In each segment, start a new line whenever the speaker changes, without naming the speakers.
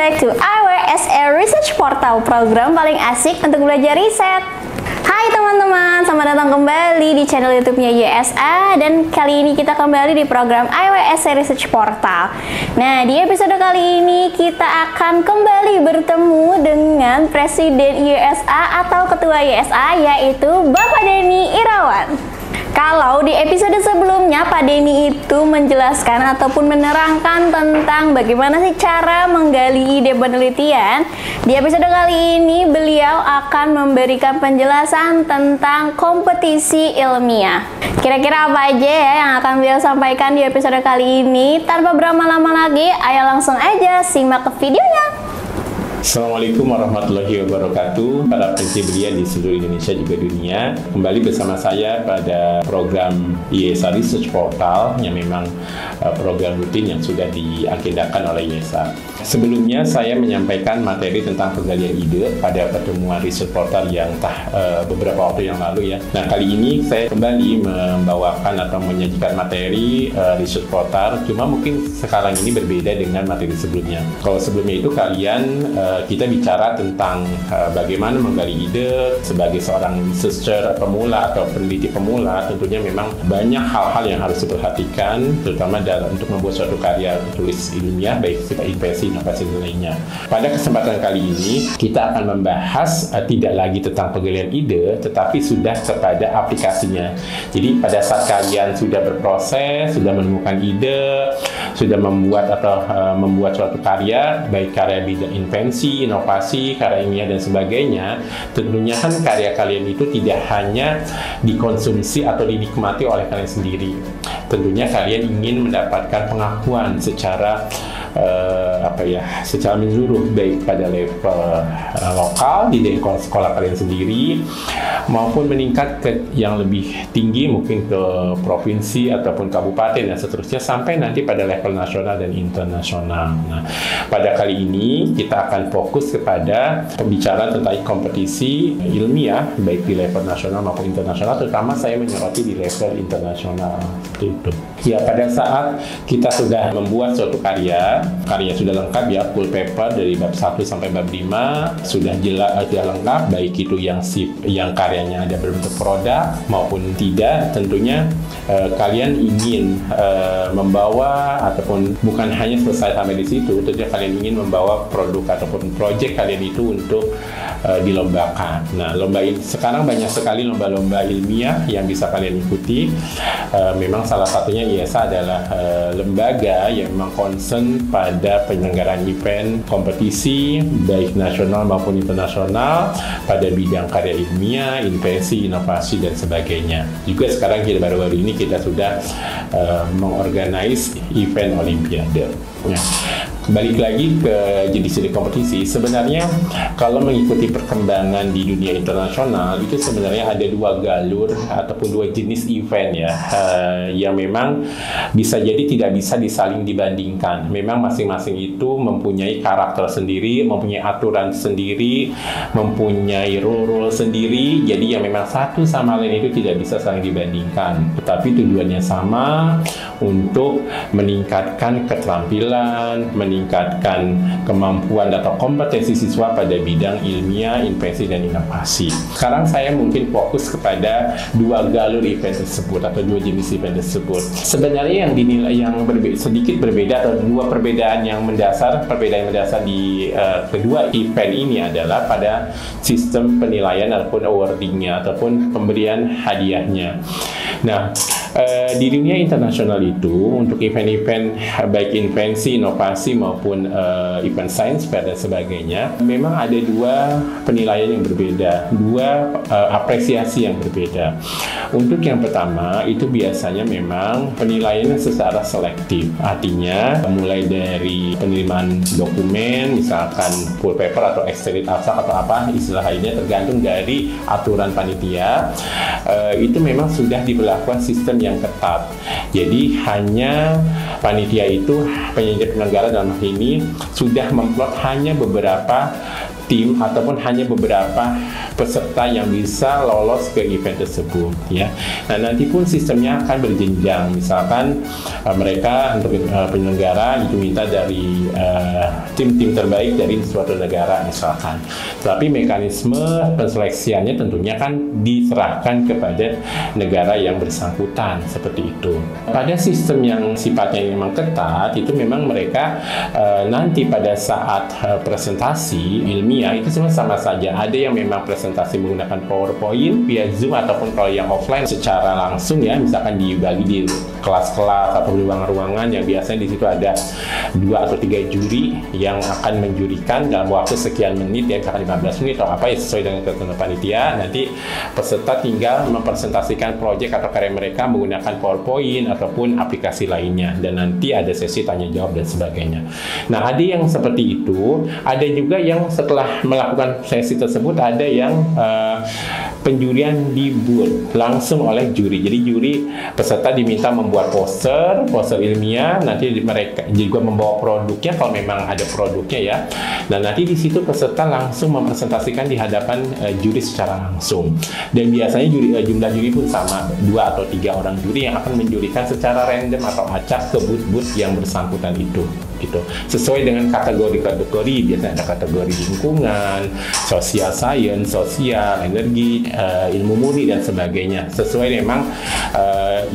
back to IWSA Research Portal, program paling asik untuk belajar riset. Hai teman-teman, selamat datang kembali di channel YouTube-nya YSA, dan kali ini kita kembali di program IWSA Research Portal. Nah, di episode kali ini kita akan kembali bertemu dengan Presiden YSA atau Ketua YSA, yaitu Bapak Denny Irawan. Kalau di episode sebelumnya Pak Denny itu menjelaskan ataupun menerangkan tentang bagaimana sih cara menggali ide penelitian, di episode kali ini beliau akan memberikan penjelasan tentang kompetisi ilmiah. Kira-kira apa aja ya yang akan beliau sampaikan di episode kali ini? Tanpa berlama-lama lagi, ayo langsung aja simak ke videonya.
Assalamualaikum warahmatullahi wabarakatuh, para pencinta belia di seluruh Indonesia juga dunia. Kembali bersama saya pada program YSA Research Portal yang memang program rutin yang sudah diagendakan oleh YSA. Sebelumnya saya menyampaikan materi tentang penggalian ide pada pertemuan Research Portal yang beberapa waktu yang lalu ya. Nah, kali ini saya kembali membawakan atau menyajikan materi Research Portal, cuma mungkin sekarang ini berbeda dengan materi sebelumnya. Kalau sebelumnya itu kita bicara tentang bagaimana menggali ide sebagai seorang researcher pemula atau peneliti pemula. Tentunya memang banyak hal-hal yang harus diperhatikan, terutama untuk membuat suatu karya tulis ilmiah, baik sifat investasi, inovasi, dan lainnya. Pada kesempatan kali ini, kita akan membahas tidak lagi tentang penggalian ide, tetapi sudah kepada aplikasinya. Jadi pada saat kalian sudah berproses, sudah menemukan ide, sudah membuat suatu karya, baik karya bidang invensi, inovasi, karya ilmiah, dan sebagainya, tentunya kan karya kalian itu tidak hanya dikonsumsi atau dinikmati oleh kalian sendiri. Tentunya kalian ingin mendapatkan pengakuan secara secara menyeluruh, baik pada level lokal di lingkungan sekolah kalian sendiri, maupun meningkat ke yang lebih tinggi, mungkin ke provinsi ataupun kabupaten dan seterusnya, sampai nanti pada level nasional dan internasional. Nah, pada kali ini kita akan fokus kepada pembicaraan tentang kompetisi ilmiah baik di level nasional maupun internasional, terutama saya menyoroti di level internasional. Itu ya, pada saat kita sudah membuat suatu karya sudah lengkap ya, full paper dari bab 1 sampai bab 5 sudah jelas, lengkap, baik itu yang karyanya ada berbentuk produk maupun tidak. Tentunya kalian ingin membawa, ataupun bukan hanya selesai sampai di situ, tentunya kalian ingin membawa produk ataupun proyek kalian itu untuk dilombakan. Nah, sekarang banyak sekali lomba-lomba ilmiah yang bisa kalian ikuti. Memang salah satunya YSA adalah lembaga yang memang concern pada penyelenggaraan event kompetisi baik nasional maupun internasional pada bidang karya ilmiah, invensi, inovasi, dan sebagainya. Juga sekarang baru-baru ini kita sudah mengorganize event olimpiade. Nah, balik lagi ke jenis kompetisi. Sebenarnya kalau mengikuti perkembangan di dunia internasional itu sebenarnya ada dua galur ataupun dua jenis event ya, yang memang bisa jadi tidak bisa disaling dibandingkan. Memang masing-masing itu mempunyai karakter sendiri, mempunyai aturan sendiri, mempunyai rule sendiri. Jadi yang memang satu sama lain itu tidak bisa saling dibandingkan, tetapi tujuannya sama, untuk meningkatkan keterampilan, meningkatkan kemampuan atau kompetensi siswa pada bidang ilmiah, invensi, dan inovasi. Sekarang saya mungkin fokus kepada dua galur event tersebut atau dua jenis event tersebut. Sebenarnya yang dinilai sedikit berbeda, atau dua perbedaan mendasar di kedua event ini adalah pada sistem penilaian ataupun awardingnya ataupun pemberian hadiahnya. Nah, di dunia internasional itu untuk event-event baik invensi, inovasi maupun event sains dan sebagainya, memang ada dua penilaian yang berbeda, dua apresiasi yang berbeda. Untuk yang pertama itu biasanya memang penilaiannya secara selektif, artinya mulai dari penerimaan dokumen, misalkan full paper atau extended abstract atau apa istilah lainnya, tergantung dari aturan panitia. Itu memang sudah diberlakukan sistem yang ketat ketat. Jadi hanya panitia itu, penyelenggara dalam hal ini, sudah memplot hanya beberapa tim ataupun hanya beberapa peserta yang bisa lolos ke event tersebut ya. Nah, nanti pun sistemnya akan berjenjang. Misalkan mereka untuk penyelenggara itu minta dari tim-tim terbaik dari suatu negara misalkan. Tapi mekanisme penseleksiannya tentunya kan diserahkan kepada negara yang bersangkutan seperti itu. Pada sistem yang sifatnya memang ketat itu memang mereka nanti pada saat presentasi ilmiah itu semua sama saja. Ada yang memang presentasi menggunakan PowerPoint via Zoom, ataupun kalau yang offline secara langsung ya, misalkan dibagi di kelas-kelas atau ruangan-ruangan yang biasanya di situ ada 2 atau 3 juri yang akan menjurikan dalam waktu sekian menit ya, misalkan 15 menit atau apa ya, sesuai dengan ketentuan panitia. Nanti peserta tinggal mempresentasikan proyek atau karya mereka menggunakan PowerPoint ataupun aplikasi lainnya, dan nanti ada sesi tanya jawab dan sebagainya. Nah, ada yang seperti itu, ada juga yang setelah melakukan sesi tersebut ada yang penjurian di booth langsung oleh juri. Jadi juri peserta diminta membuat poster ilmiah, nanti mereka juga membawa produknya kalau memang ada produknya ya. Nah, nanti di situ peserta langsung mempresentasikan di hadapan juri secara langsung. Dan biasanya jumlah juri pun sama, 2 atau 3 orang juri yang akan menjurikan secara random atau acak ke booth-booth yang bersangkutan itu. Gitu. Sesuai dengan kategori-kategori, biasanya ada kategori lingkungan, sosial science, sosial, energi, ilmu murni dan sebagainya. Sesuai memang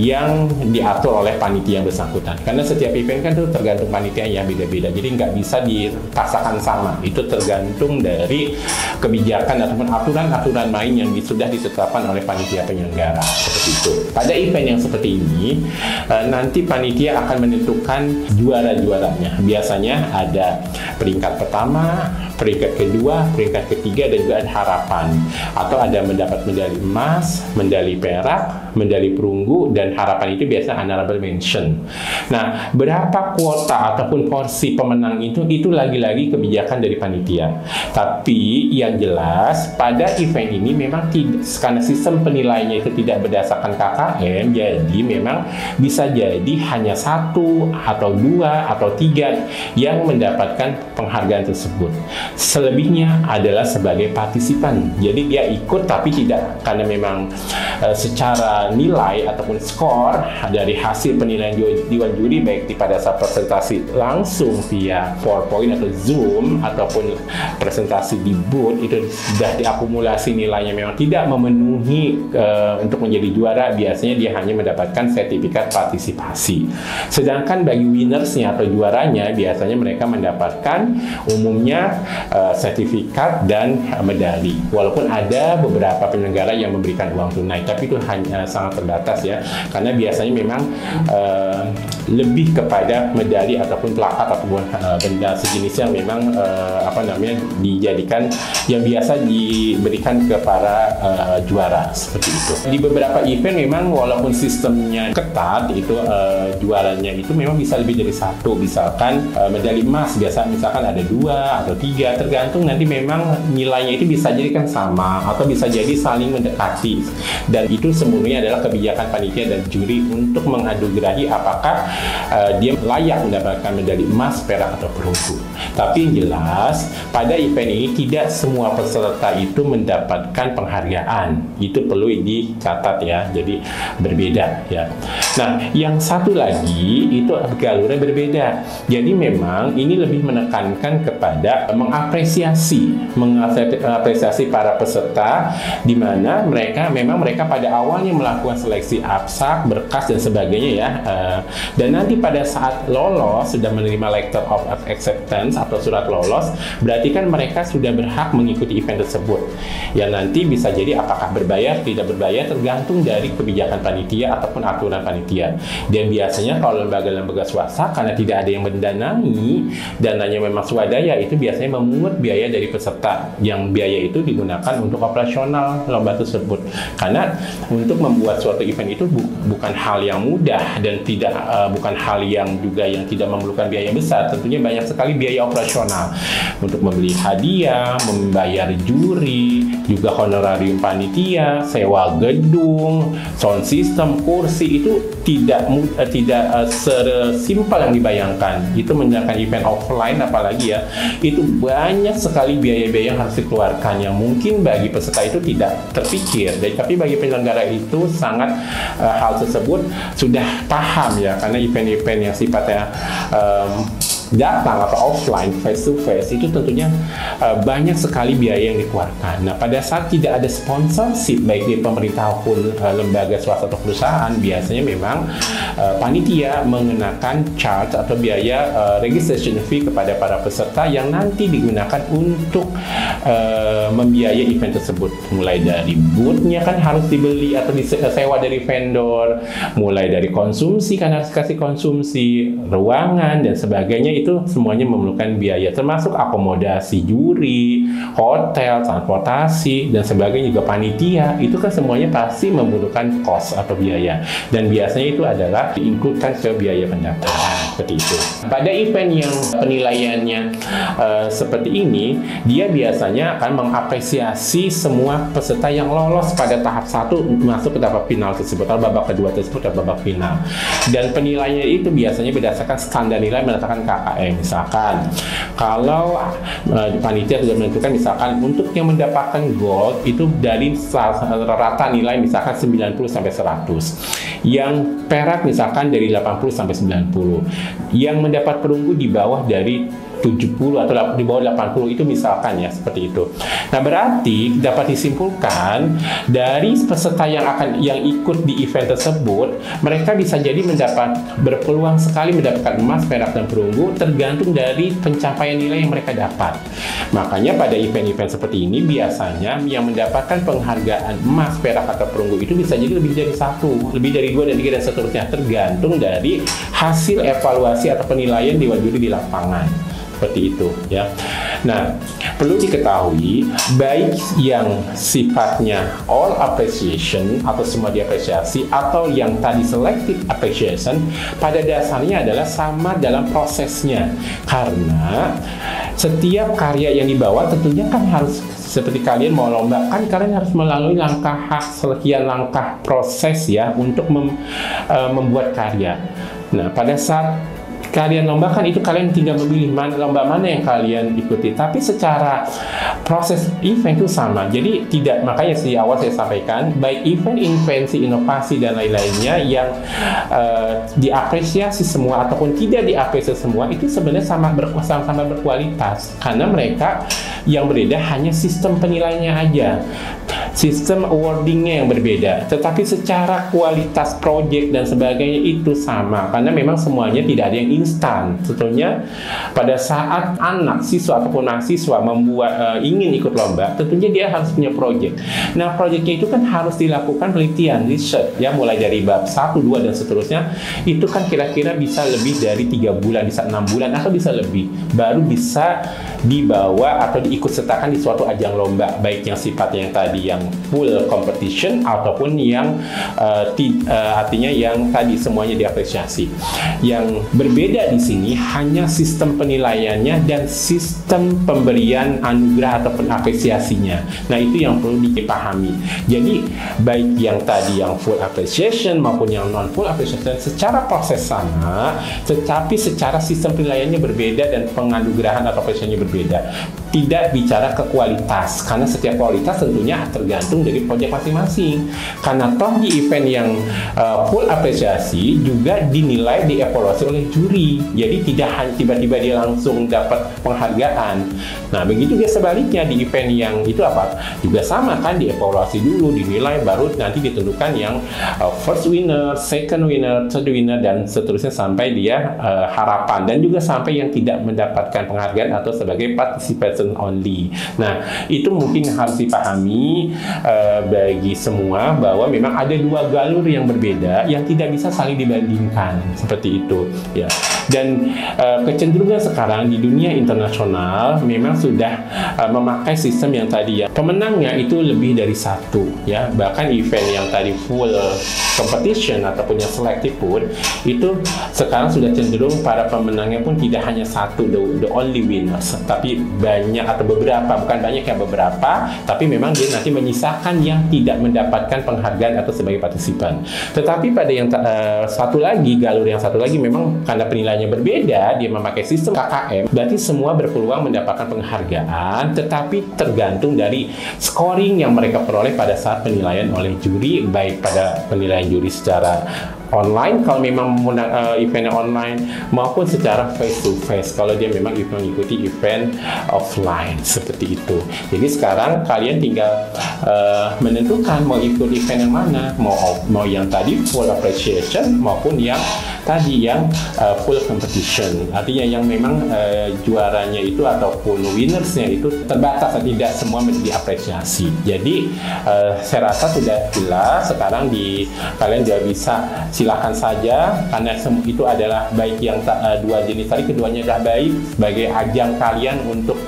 yang diatur oleh panitia yang bersangkutan. Karena setiap event kan itu tergantung panitia yang beda-beda. Jadi nggak bisa dipaksakan sama. Itu tergantung dari kebijakan ataupun aturan-aturan main yang sudah ditetapkan oleh panitia penyelenggara. Seperti itu. Pada event yang seperti ini, nanti panitia akan menentukan juara-juaranya. Biasanya ada peringkat pertama, peringkat kedua, peringkat ketiga, dan juga ada harapan. Atau ada mendapat medali emas, medali perak, medali perunggu, dan harapan itu biasa honorable mention. Nah, berapa kuota ataupun porsi pemenang itu lagi-lagi kebijakan dari panitia. Tapi yang jelas pada event ini memang tidak, karena sistem penilaiannya itu tidak berdasarkan KKM, jadi memang bisa jadi hanya 1 atau 2 atau 3 yang mendapatkan penghargaan tersebut. Selebihnya adalah sebagai partisipan. Jadi dia ikut tapi tidak, karena memang secara nilai ataupun skor dari hasil penilaian Dewan Juri baik pada saat presentasi langsung via PowerPoint atau Zoom ataupun presentasi di booth itu sudah diakumulasi nilainya memang tidak memenuhi untuk menjadi juara, biasanya dia hanya mendapatkan sertifikat partisipasi. Sedangkan bagi winnersnya atau juaranya biasanya mereka mendapatkan umumnya sertifikat dan medali. Walaupun ada beberapa penyelenggara yang memberikan uang tunai, tapi itu hanya sangat terbatas ya, karena biasanya memang lebih kepada medali ataupun plakat ataupun benda sejenis yang memang dijadikan yang biasa diberikan kepada juara seperti itu. Di beberapa event memang walaupun sistemnya ketat itu juaranya itu memang bisa lebih dari 1, misalkan medali emas misalkan ada 2 atau 3, tergantung nanti memang nilainya itu bisa jadi kan sama atau bisa jadi saling mendekati, dan itu semuanya adalah kebijakan panitia dan juri untuk mengadugerahi apakah dia layak mendapatkan medali emas, perak atau perunggu. Tapi yang jelas pada event ini tidak semua peserta itu mendapatkan penghargaan, itu perlu dicatat ya, jadi berbeda ya. Nah, yang satu lagi itu galurnya berbeda. Jadi memang ini lebih menekankan kepada mengapresiasi para peserta, di mana mereka pada awalnya melakukan seleksi abstrak, berkas dan sebagainya ya. Dan nanti pada saat lolos sudah menerima letter of acceptance atau surat lolos, berarti kan mereka sudah berhak mengikuti event tersebut. Ya, nanti bisa jadi apakah berbayar, tidak berbayar tergantung dari kebijakan panitia ataupun aturan panitia. Dan biasanya kalau lembaga-lembaga swasta karena tidak ada yang mendanai, dananya memang swadaya, itu biasanya memungut biaya dari peserta, yang biaya itu digunakan untuk operasional lomba tersebut. Karena untuk membuat suatu event itu bukan hal yang mudah dan tidak bukan hal yang juga yang tidak memerlukan biaya besar. Tentunya banyak sekali biaya operasional untuk membeli hadiah, membayar juri, juga honorarium panitia, sewa gedung, sound system, kursi. Itu tidak sesimpel yang dibayangkan. Itu menjalankan event offline apalagi ya, itu banyak sekali biaya-biaya yang harus dikeluarkan yang mungkin bagi peserta itu tidak terpikir. Tapi bagi penyelenggara itu sangat hal tersebut sudah paham ya, karena event-event yang sifatnya datang atau offline, face to face, itu tentunya banyak sekali biaya yang dikeluarkan. Nah, pada saat tidak ada sponsorship baik dari pemerintah maupun lembaga swasta atau perusahaan, biasanya memang panitia mengenakan charge atau biaya registration fee kepada para peserta yang nanti digunakan untuk membiayai event tersebut. Mulai dari booth-nya kan harus dibeli atau disewa dari vendor, mulai dari konsumsi kan harus kasih konsumsi, ruangan dan sebagainya, itu semuanya memerlukan biaya, termasuk akomodasi juri, hotel, transportasi dan sebagainya, juga panitia. Itu kan semuanya pasti memerlukan cost atau biaya, dan biasanya itu adalah diinkludkan ke biaya pendaftaran seperti itu. Pada event yang penilaiannya seperti ini, dia biasanya akan mengapresiasi semua peserta yang lolos pada tahap 1 masuk ke tahap final tersebut, atau babak kedua tersebut atau babak final. Dan penilaiannya itu biasanya berdasarkan standar nilai berdasarkan KKM. Misalkan kalau panitia sudah menentukan, misalkan untuk yang mendapatkan gold itu dari rata nilai misalkan 90 sampai 100, yang perak misalkan dari 80 sampai 90, yang mendapat perunggu di bawah dari 70 atau di bawah 80, itu misalkan ya, seperti itu. Nah, berarti dapat disimpulkan dari peserta yang ikut di event tersebut, mereka bisa jadi berpeluang sekali mendapatkan emas, perak dan perunggu tergantung dari pencapaian nilai yang mereka dapat. Makanya pada event-event seperti ini biasanya yang mendapatkan penghargaan emas, perak atau perunggu itu bisa jadi lebih dari 1, lebih dari 2 dan 3 dan seterusnya, tergantung dari hasil evaluasi atau penilaian dewan juri di lapangan. Seperti itu ya. Nah, perlu diketahui, baik yang sifatnya all appreciation atau semua diapresiasi, atau yang tadi selective appreciation, pada dasarnya adalah sama dalam prosesnya. Karena setiap karya yang dibawa tentunya kan harus, seperti kalian mau lomba, kan kalian harus melalui sekian langkah proses ya untuk membuat karya. Nah, pada saat kalian lomba kan itu kalian tinggal memilih lomba mana yang kalian ikuti, tapi secara proses event itu sama. Jadi tidak, makanya di awal saya sampaikan, baik event, invensi, inovasi dan lain-lainnya yang diapresiasi semua ataupun tidak diapresiasi semua, itu sebenarnya sama-sama berkualitas, karena mereka yang berbeda hanya sistem penilaiannya aja, sistem awardingnya yang berbeda, tetapi secara kualitas project dan sebagainya itu sama, karena memang semuanya tidak ada yang instan. Tentunya pada saat anak, siswa ataupun mahasiswa ingin ikut lomba, tentunya dia harus punya project. Nah, projectnya itu kan harus dilakukan penelitian, research ya, mulai dari bab 1, 2 dan seterusnya. Itu kan kira-kira bisa lebih dari 3 bulan, bisa 6 bulan atau bisa lebih, baru bisa dibawa atau diikut sertakan di suatu ajang lomba, baik yang sifatnya yang tadi yang full competition ataupun yang artinya yang tadi semuanya diapresiasi. Yang berbeda di sini hanya sistem penilaiannya dan sistem pemberian anugerah ataupun apresiasinya. Nah, itu yang perlu dipahami. Jadi baik yang tadi yang full appreciation maupun yang non full appreciation secara proses sama, tetapi secara sistem penilaiannya berbeda dan penganugerahan atau apresiasinya berbeda. Tidak bicara ke kualitas, karena setiap kualitas tentunya tergantung dari proyek masing-masing. Karena toh di event yang full apresiasi juga dinilai, dievaluasi oleh juri. Jadi tidak hanya tiba-tiba dia langsung dapat penghargaan. Nah, begitu juga sebaliknya di event yang itu apa? Juga sama kan, dievaluasi dulu, dinilai, baru nanti ditentukan yang first winner, second winner, third winner dan seterusnya sampai dia harapan, dan juga sampai yang tidak mendapatkan penghargaan atau sebagai participation only. Nah, itu mungkin harus dipahami bagi semua bahwa memang ada dua galur yang berbeda yang tidak bisa saling dibandingkan, seperti itu ya. Dan kecenderungan sekarang di dunia internasional memang sudah memakai sistem yang tadi ya, pemenangnya itu lebih dari satu ya. Bahkan event yang tadi full competition ataupun yang selective pun itu sekarang sudah cenderung para pemenangnya pun tidak hanya satu, the only winners, tapi banyak atau beberapa, bukan banyak ya, beberapa, tapi memang dia nanti menyisakan yang tidak mendapatkan penghargaan atau sebagai partisipan. Tetapi pada yang satu lagi, galur yang satu lagi memang karena penilaiannya berbeda, dia memakai sistem KKM, berarti semua berpeluang mendapatkan penghargaan, tetapi tergantung dari scoring yang mereka peroleh pada saat penilaian oleh juri, baik pada penilaian juri secara online kalau memang eventnya online, maupun secara face to face kalau dia memang mengikuti event offline, seperti itu. Jadi sekarang kalian tinggal menentukan mau ikut event yang mana, mau yang tadi full appreciation maupun yang tadi yang full competition. Artinya yang memang juaranya itu ataupun winnersnya itu terbatas, tidak semua diapresiasi. Jadi saya rasa sudah jelas sekarang kalian juga bisa silakan saja, karena itu adalah baik yang dua jenis tadi, keduanya adalah baik sebagai ajang kalian untuk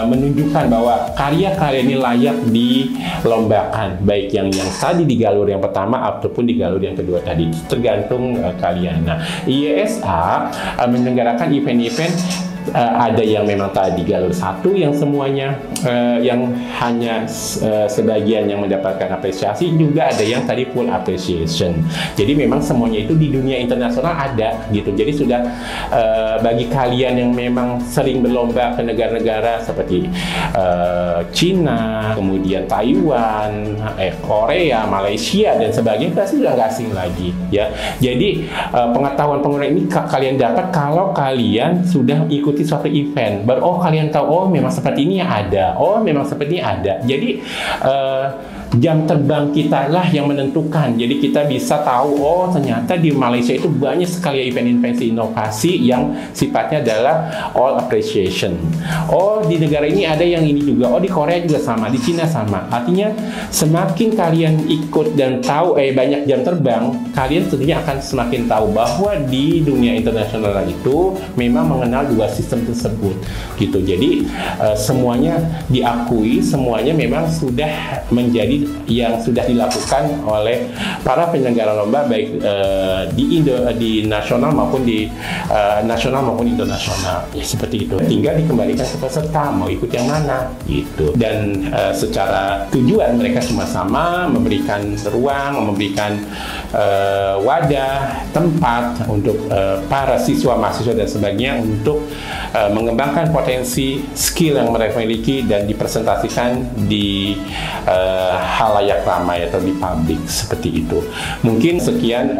menunjukkan bahwa karya kalian ini layak dilombakan, baik yang tadi di galur yang pertama ataupun di galur yang kedua tadi, tergantung kalian. Nah, IESA menyelenggarakan event-event ada yang memang tadi galur satu yang semuanya yang hanya sebagian yang mendapatkan apresiasi, juga ada yang tadi full appreciation. Jadi memang semuanya itu di dunia internasional ada gitu. Jadi sudah bagi kalian yang memang sering berlomba ke negara-negara seperti Cina, kemudian Taiwan, Korea, Malaysia dan sebagainya, pasti sudah nggak asing lagi ya. Jadi pengetahuan ini kalian dapat kalau kalian sudah ikuti suatu event, baru kalian tahu memang seperti ini ada, memang seperti ini ada. Jadi jam terbang kita lah yang menentukan. Jadi kita bisa tahu ternyata di Malaysia itu banyak sekali event-event inovasi yang sifatnya adalah all appreciation. Di negara ini ada yang ini juga. Di Korea juga sama, di Cina sama. Artinya semakin kalian ikut dan tahu banyak jam terbang, kalian tentunya akan semakin tahu bahwa di dunia internasional itu memang mengenal dua sistem tersebut gitu. Jadi semuanya diakui, semuanya memang sudah menjadi yang sudah dilakukan oleh para penyelenggara lomba, baik di nasional maupun di nasional maupun internasional ya, seperti itu. Tinggal dikembalikan ke peserta mau ikut yang mana gitu. Dan secara tujuan mereka sama-sama memberikan ruang, memberikan wadah, tempat untuk para siswa, mahasiswa dan sebagainya untuk mengembangkan potensi skill yang mereka miliki dan dipresentasikan di halayak ramai atau di publik, seperti itu. Mungkin sekian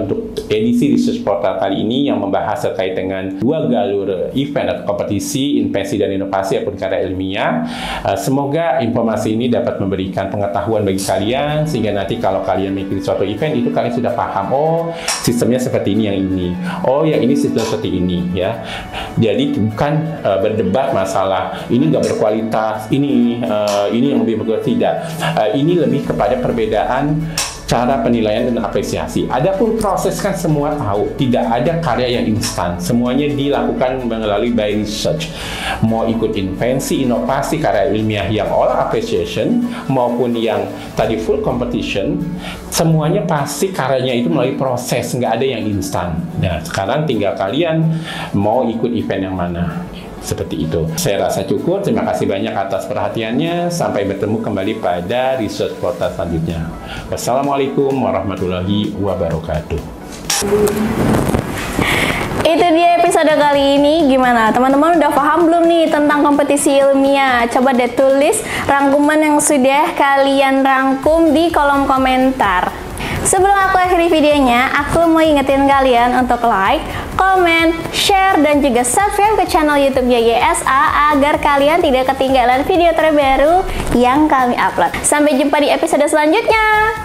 untuk edisi Research Portal kali ini yang membahas terkait dengan dua galur event atau kompetisi invensi dan inovasi ataupun karya ilmiah. Semoga informasi ini dapat memberikan pengetahuan bagi kalian sehingga nanti kalau kalian mengikuti suatu event itu kalian sudah paham, sistemnya seperti ini, yang ini, yang ini sistem seperti ini ya. Jadi bukan berdebat masalah ini nggak berkualitas, ini yang lebih berkualitas, tidak. Ini lebih kepada perbedaan cara penilaian dan apresiasi. Adapun proses kan semua tahu, tidak ada karya yang instan. Semuanya dilakukan melalui by research. Mau ikut invensi, inovasi, karya ilmiah yang all appreciation maupun yang tadi full competition, semuanya pasti karyanya itu melalui proses, nggak ada yang instan. Nah, sekarang tinggal kalian mau ikut event yang mana. Seperti itu. Saya rasa cukup. Terima kasih banyak atas perhatiannya. Sampai bertemu kembali pada Research Portal selanjutnya. Wassalamualaikum warahmatullahi wabarakatuh.
Itu dia episode kali ini. Gimana? Teman-teman udah paham belum nih tentang kompetisi ilmiah? Coba deh tulis rangkuman yang sudah kalian rangkum di kolom komentar. Sebelum aku akhiri videonya, aku mau ingetin kalian untuk like, komen, share, dan juga subscribe ke channel YouTube YSA agar kalian tidak ketinggalan video terbaru yang kami upload. Sampai jumpa di episode selanjutnya.